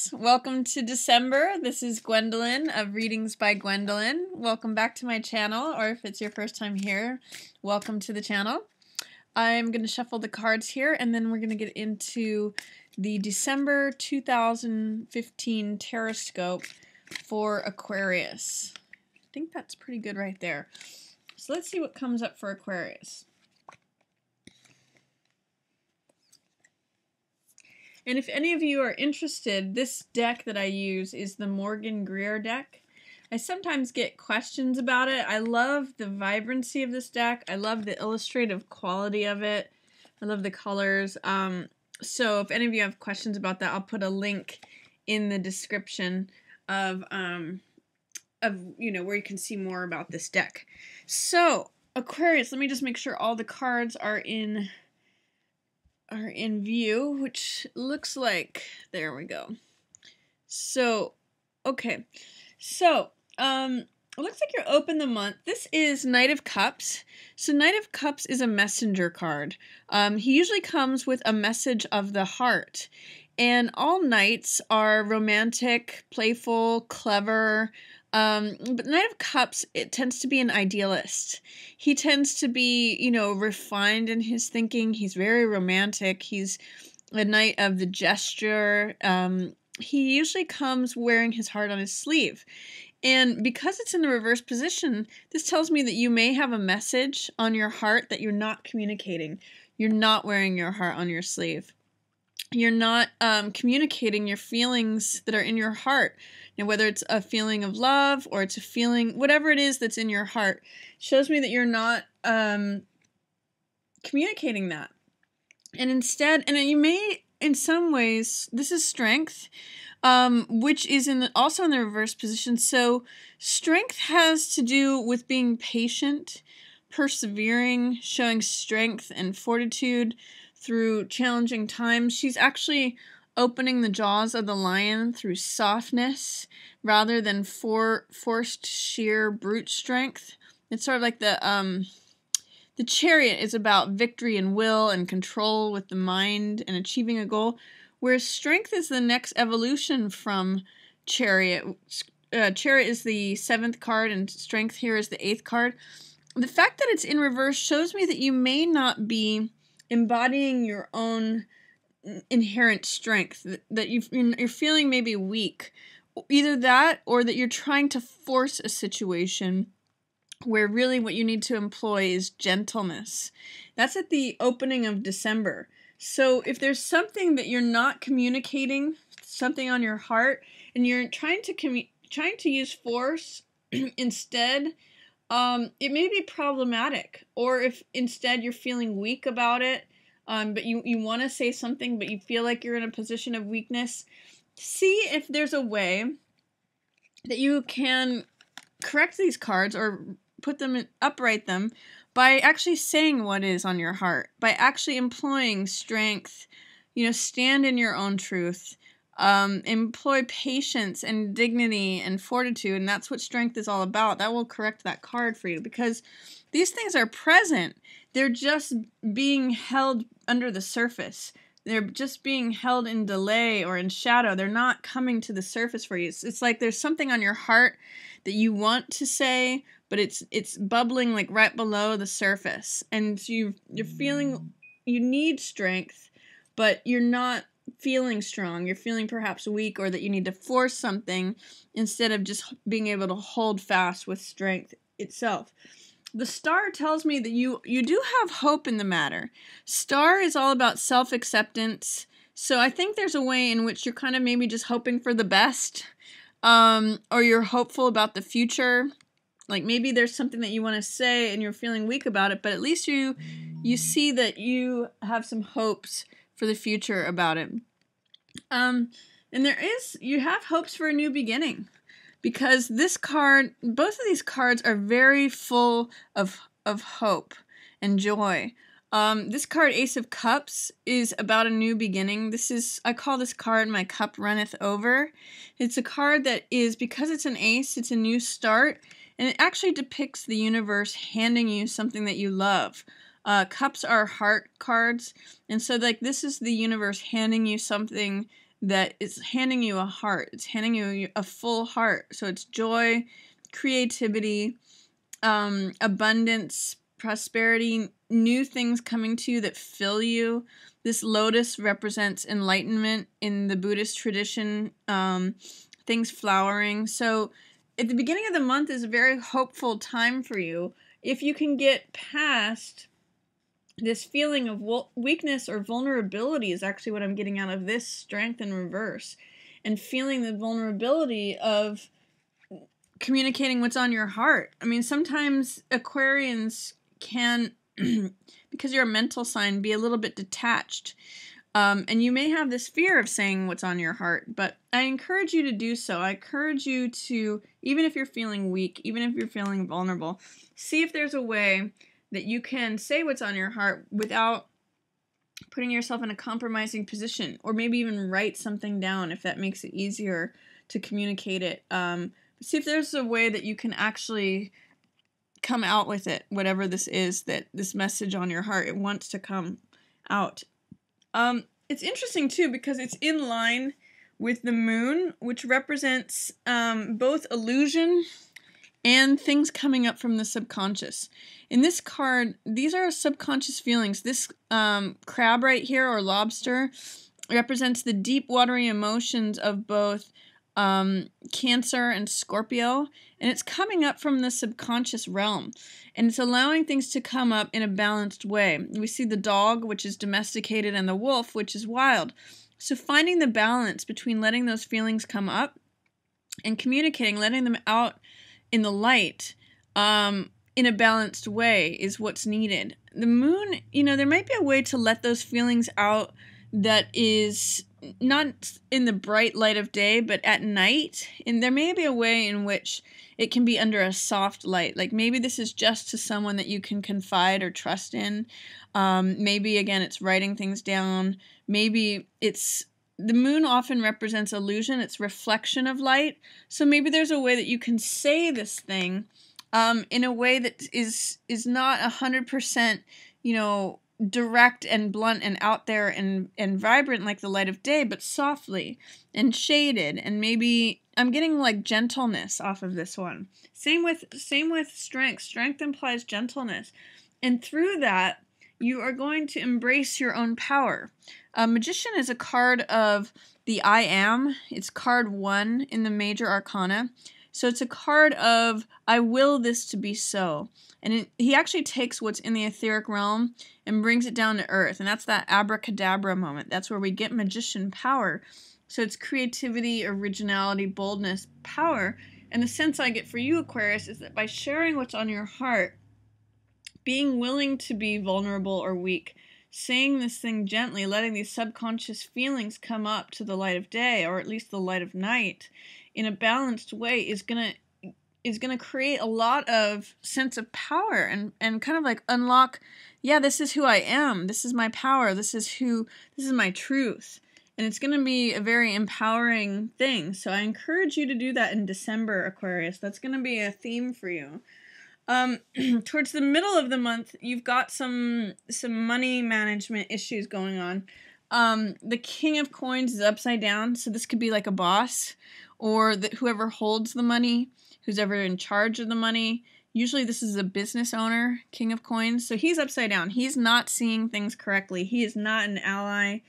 Aquarius, welcome to December. This is Gwendolyn of Readings by Gwendolyn. Welcome back to my channel, or if it's your first time here, welcome to the channel. I'm going to shuffle the cards here, and then we're going to get into the December 2015 Tarotscope for Aquarius. I think that's pretty good right there. So let's see what comes up for Aquarius. And if any of you are interested, this deck that I use is the Greer deck. I sometimes get questions about it. I love the vibrancy of this deck. I love the illustrative quality of it. I love the colors. So if any of you have questions about that, I'll put a link in the description of where you can see more about this deck. So Aquarius, let me just make sure all the cards are in view, which looks like, there we go. So, okay. So, it looks like you're open the month. This is Knight of Cups. So Knight of Cups is a messenger card. He usually comes with a message of the heart. And all knights are romantic, playful, clever. But Knight of Cups, it tends to be an idealist. He tends to be, refined in his thinking. He's very romantic. He's a knight of the gesture. He usually comes wearing his heart on his sleeve. And because it's in the reverse position, this tells me that you may have a message on your heart that you're not communicating. You're not wearing your heart on your sleeve. You're not communicating your feelings that are in your heart. Whether it's a feeling of love or it's a feeling, whatever it is that's in your heart, shows me that you're not communicating that. And instead, and you may, in some ways, this is strength, which is also in the reverse position. So strength has to do with being patient, persevering, showing strength and fortitude through challenging times. She's actually opening the jaws of the lion through softness rather than forced sheer brute strength. It's sort of like the Chariot is about victory and will and control with the mind and achieving a goal, whereas strength is the next evolution from Chariot. Chariot is the 7th card and strength here is the 8th card. The fact that it's in reverse shows me that you may not be embodying your own inherent strength, that you're feeling maybe weak. Either that or that you're trying to force a situation where really what you need to employ is gentleness. That's at the opening of December. So if there's something that you're not communicating, something on your heart, and you're trying to use force instead, it may be problematic. Or if instead you're feeling weak about it, but you want to say something, but you feel like you're in a position of weakness, see if there's a way that you can correct these cards or put them upright them by actually saying what is on your heart, by actually employing strength, stand in your own truth, employ patience and dignity and fortitude, and that's what strength is all about. That will correct that card for you, because these things are present. They're just being held under the surface. They're just being held in delay or in shadow. They're not coming to the surface for you. It's like there's something on your heart that you want to say, but it's bubbling like right below the surface. And you're feeling you need strength, but you're not feeling strong. You're feeling perhaps weak, or that you need to force something instead of just being able to hold fast with strength itself. The star tells me that you do have hope in the matter. Star is all about self-acceptance. So I think there's a way in which you're kind of maybe just hoping for the best, or you're hopeful about the future. Like maybe there's something that you want to say and you're feeling weak about it, but at least you see that you have some hopes for the future about it. And you have hopes for a new beginning. Because this card, both of these cards are very full of hope and joy. This card, Ace of Cups, is about a new beginning. I call this card My Cup Runneth Over. It's a card that is, because it's an ace, it's a new start. And it actually depicts the universe handing you something that you love. Cups are heart cards. And so this is the universe handing you something that is handing you a heart. It's handing you a full heart. So it's joy, creativity, abundance, prosperity, new things coming to you that fill you. This lotus represents enlightenment in the Buddhist tradition, things flowering. So at the beginning of the month is a very hopeful time for you. If you can get past this feeling of weakness or vulnerability is actually what I'm getting out of this strength in reverse. And feeling the vulnerability of communicating what's on your heart. I mean, sometimes Aquarians can, because you're a mental sign, be a little bit detached. And you may have this fear of saying what's on your heart, but I encourage you to do so. I encourage you to, even if you're feeling weak, even if you're feeling vulnerable, see if there's a way that you can say what's on your heart without putting yourself in a compromising position, or maybe even write something down if that makes it easier to communicate it. See if there's a way that you can actually come out with it, whatever this is, that this message on your heart, it wants to come out. It's interesting too because it's in line with the moon, which represents both illusion and things coming up from the subconscious. In this card, these are subconscious feelings. This crab right here, or lobster, represents the deep, watery emotions of both Cancer and Scorpio, and it's coming up from the subconscious realm, and it's allowing things to come up in a balanced way. We see the dog, which is domesticated, and the wolf, which is wild. So finding the balance between letting those feelings come up and communicating, letting them out in the light, in a balanced way is what's needed. The moon, there might be a way to let those feelings out that is not in the bright light of day, but at night. And there may be a way in which it can be under a soft light. Like maybe this is just to someone that you can confide or trust in. Maybe, again, it's writing things down. Maybe it's... The moon often represents illusion. It's reflection of light. So maybe there's a way that you can say this thing in a way that is not 100%, direct and blunt and out there and vibrant like the light of day, but softly and shaded. And maybe I'm getting like gentleness off of this one. Same with strength. Strength implies gentleness. And through that, you are going to embrace your own power. Magician is a card of the I Am. It's card 1 in the major arcana. So it's a card of, I will this to be so. And he actually takes what's in the etheric realm and brings it down to earth. And that's that abracadabra moment. That's where we get magician power. So it's creativity, originality, boldness, power. And the sense I get for you, Aquarius, is that by sharing what's on your heart, being willing to be vulnerable or weak, saying this thing gently, letting these subconscious feelings come up to the light of day, or at least the light of night, in a balanced way is gonna create a lot of sense of power and kind of like unlock, yeah, this is who I am, this is my power, this is my truth. And it's gonna be a very empowering thing. So I encourage you to do that in December, Aquarius. That's gonna be a theme for you. Towards the middle of the month, you've got some money management issues going on. The King of Coins is upside down, so this could be like a boss, or whoever holds the money, who's ever in charge of the money. Usually this is a business owner, King of Coins, so he's upside down. He's not seeing things correctly. He is not an ally.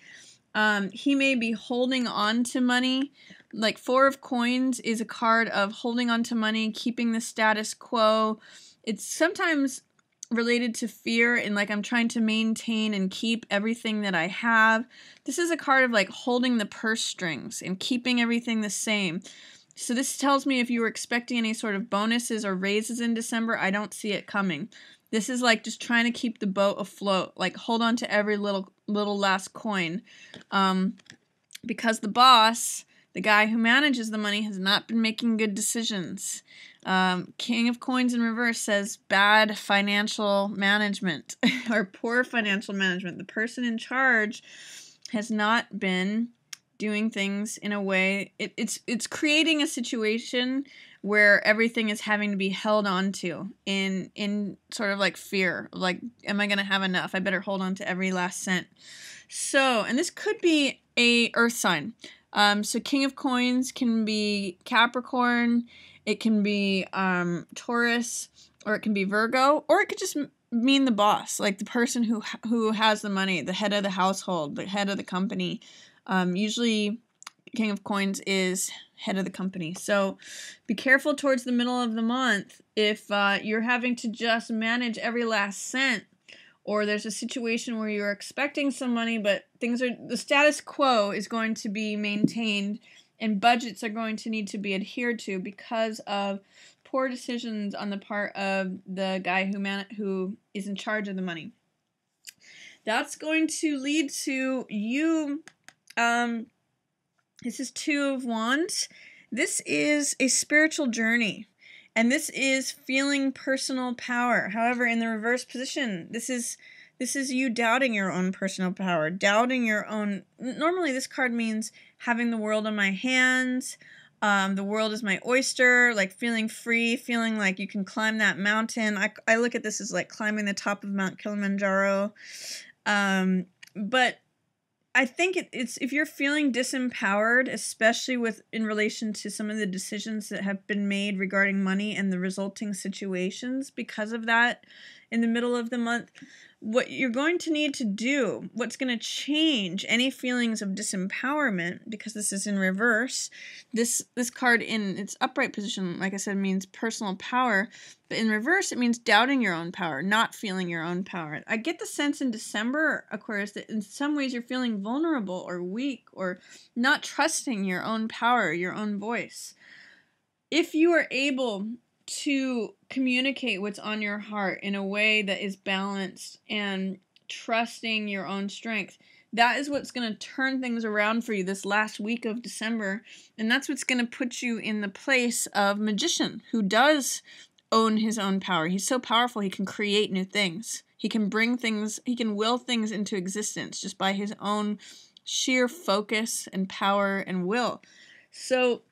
He may be holding on to money. Like Four of Coins is a card of holding on to money, keeping the status quo. It's sometimes related to fear and like I'm trying to maintain and keep everything that I have. This is a card of like holding the purse strings and keeping everything the same. So this tells me if you were expecting any sort of bonuses or raises in December, I don't see it coming. This is like just trying to keep the boat afloat, like hold on to every little last coin. Because the boss, the guy who manages the money, has not been making good decisions. King of Coins in reverse says bad financial management or poor financial management. The person in charge has not been doing things in a way, it's creating a situation where everything is having to be held on to in sort of like fear, like, am I going to have enough? I better hold on to every last cent. So, and this could be a earth sign. So King of Coins can be Capricorn, it can be Taurus, or it can be Virgo, or it could just mean the boss, like the person who has the money, the head of the household, the head of the company. Usually King of Coins is head of the company. So be careful towards the middle of the month if you're having to just manage every last cent, or there's a situation where you're expecting some money, but the status quo is going to be maintained and budgets are going to need to be adhered to because of poor decisions on the part of the guy who is in charge of the money. That's going to lead to you, this is Two of Wands. This is a spiritual journey. And this is feeling personal power. However, in the reverse position, this is you doubting your own personal power, doubting your own. Normally, this card means having the world in my hands. The world is my oyster, like feeling free, feeling like you can climb that mountain. I look at this as like climbing the top of Mount Kilimanjaro. But I think it's if you're feeling disempowered, especially in relation to some of the decisions that have been made regarding money and the resulting situations because of that in the middle of the month, what you're going to need to do, what's going to change any feelings of disempowerment, because this is in reverse, this card in its upright position, like I said, means personal power, but in reverse it means doubting your own power, not feeling your own power. I get the sense in December, Aquarius, that in some ways you're feeling vulnerable or weak or not trusting your own power, your own voice. If you are able to communicate what's on your heart in a way that is balanced and trusting your own strength, that is what's going to turn things around for you this last week of December. And that's what's going to put you in the place of magician, who does own his own power. He's so powerful, he can create new things. He can bring things, he can will things into existence just by his own sheer focus and power and will. So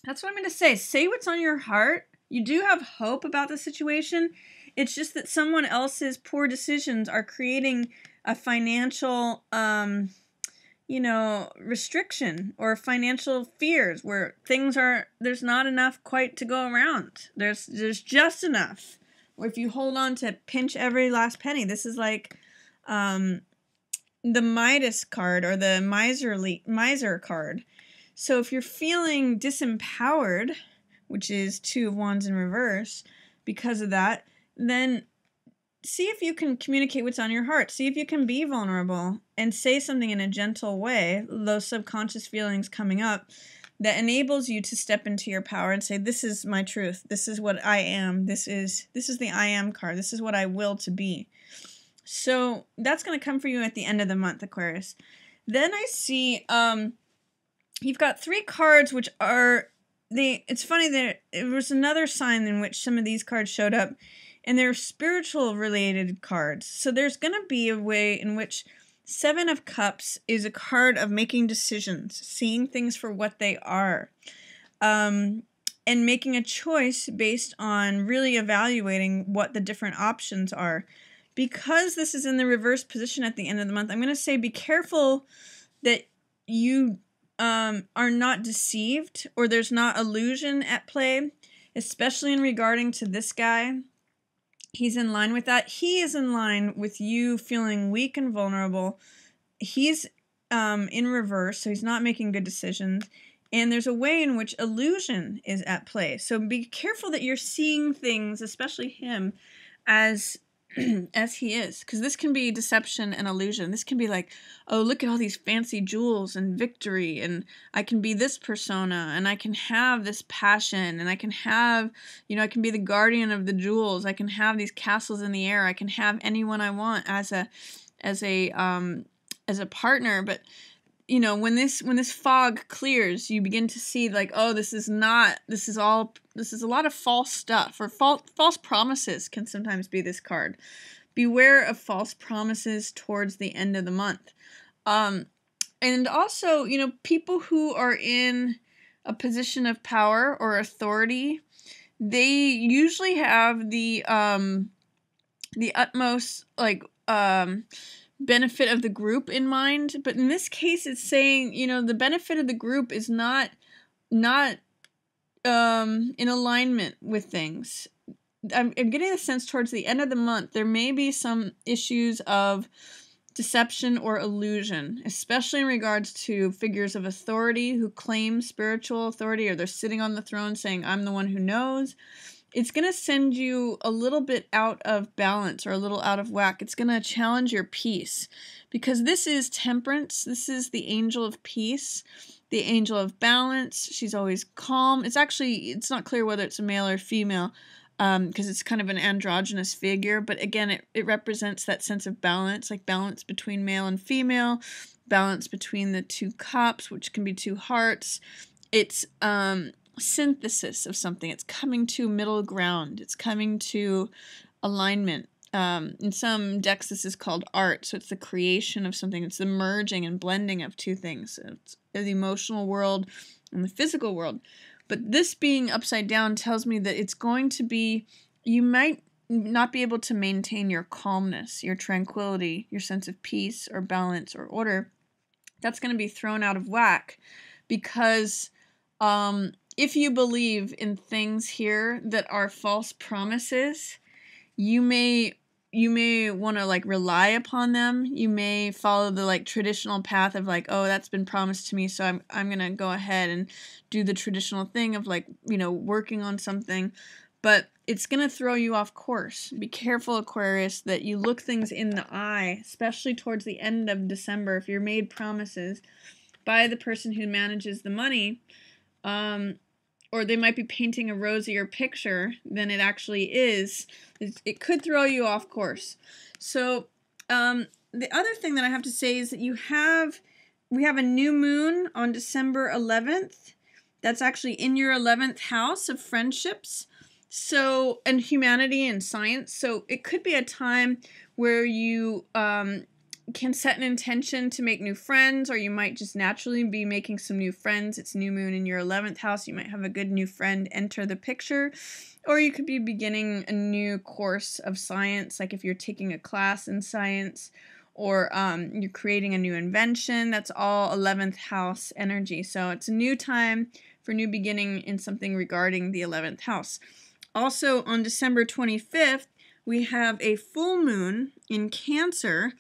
that's what I'm going to say. Say what's on your heart. You do have hope about the situation. It's just that someone else's poor decisions are creating a financial, restriction or financial fears where there's not enough quite to go around. There's just enough. Or if you hold on to pinch every last penny, this is like the Midas card or the miser card. So if you're feeling disempowered, which is Two of Wands in reverse, because of that, then see if you can communicate what's on your heart. See if you can be vulnerable and say something in a gentle way, those subconscious feelings coming up, that enables you to step into your power and say, this is my truth. This is what I am. This is the I am card. This is what I will to be. So that's going to come for you at the end of the month, Aquarius. Then I see you've got three cards which are... It's funny that there was another sign in which some of these cards showed up, and they're spiritual related cards. So there's going to be a way in which Seven of Cups is a card of making decisions, seeing things for what they are, and making a choice based on really evaluating what the different options are. Because this is in the reverse position at the end of the month, I'm going to say be careful that you are not deceived or there's not illusion at play, especially in regarding to this guy. He's in line with that. He is in line with you feeling weak and vulnerable. He's in reverse, so he's not making good decisions. And there's a way in which illusion is at play. So be careful that you're seeing things, especially him, as he is, because this can be deception and illusion. This can be like, oh, look at all these fancy jewels and victory, and I can be this persona, and I can have this passion, and I can have, I can be the guardian of the jewels. I can have these castles in the air. I can have anyone I want as a partner. But when this fog clears, you begin to see like, oh, this is a lot of false stuff, or false promises can sometimes be this card. Beware of false promises towards the end of the month. And also, people who are in a position of power or authority, they usually have the utmost benefit of the group in mind. But in this case, it's saying, you know, the benefit of the group is not in alignment with things. I'm getting a sense towards the end of the month, there may be some issues of deception or illusion, especially in regards to figures of authority who claim spiritual authority, or they're sitting on the throne saying, I'm the one who knows. It's going to send you a little bit out of balance or a little out of whack. It's going to challenge your peace, because this is Temperance. This is the angel of peace, the angel of balance. She's always calm. It's not clear whether it's a male or female, because it's kind of an androgynous figure, but again, it represents that sense of balance, like balance between male and female, balance between the two cups, which can be two hearts. It's synthesis of something. It's coming to middle ground. It's coming to alignment. In some decks, this is called art, so it's the creation of something. It's the merging and blending of two things. It's the emotional world and the physical world. But this being upside down tells me that it's going to be, you might not be able to maintain your calmness, your tranquility, your sense of peace or balance or order. That's going to be thrown out of whack, because if you believe in things here that are false promises, you may want to like rely upon them. You may follow the like traditional path of like, oh, that's been promised to me, so I'm going to go ahead and do the traditional thing of like, you know, working on something. But it's going to throw you off course. Be careful, Aquarius, that you look things in the eye, especially towards the end of December. If you're made promises by the person who manages the money, or they might be painting a rosier picture than it actually is, it could throw you off course. So the other thing that I have to say is that we have a new moon on December 11th. That's actually in your 11th house of friendships, so, and humanity and science. So it could be a time where you can set an intention to make new friends, or you might just naturally be making some new friends. It's new moon in your 11th house. You might have a good new friend enter the picture, or you could be beginning a new course of science, like if you're taking a class in science, or you're creating a new invention. That's all 11th house energy. So it's a new time for new beginning in something regarding the 11th house. Also on December 25th, we have a full moon in Cancer,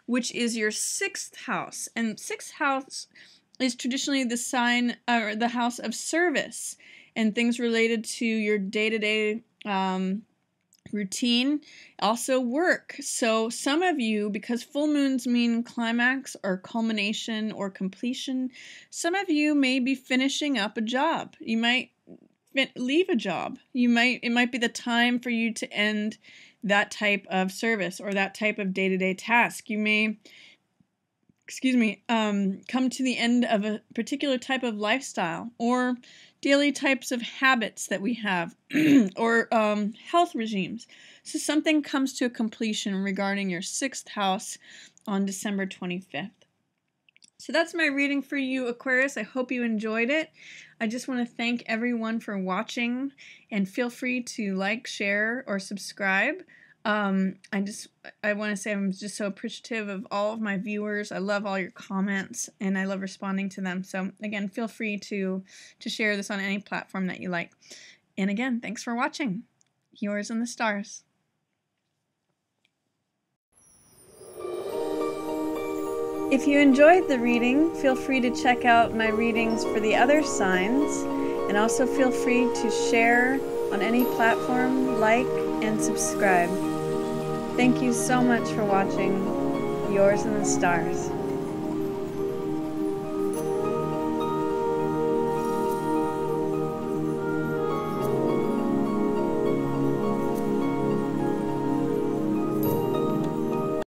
which is your 6th house. And 6th house is traditionally the sign, or the house of service and things related to your day-to-day routine, also work. So some of you, because full moons mean climax or culmination or completion, some of you may be finishing up a job. You might leave a job. It might be the time for you to end that type of service or that type of day-to-day task. You may, come to the end of a particular type of lifestyle or daily types of habits that we have, or health regimes. So something comes to a completion regarding your 6th house on December 25th. So that's my reading for you, Aquarius. I hope you enjoyed it. I just want to thank everyone for watching, and feel free to like, share, or subscribe. I want to say I'm just so appreciative of all of my viewers. I love all your comments, and I love responding to them. So again, feel free to share this on any platform that you like. And again, thanks for watching. Yours in the stars. If you enjoyed the reading, feel free to check out my readings for the other signs, and also feel free to share on any platform, like, and subscribe. Thank you so much for watching. Yours in the stars.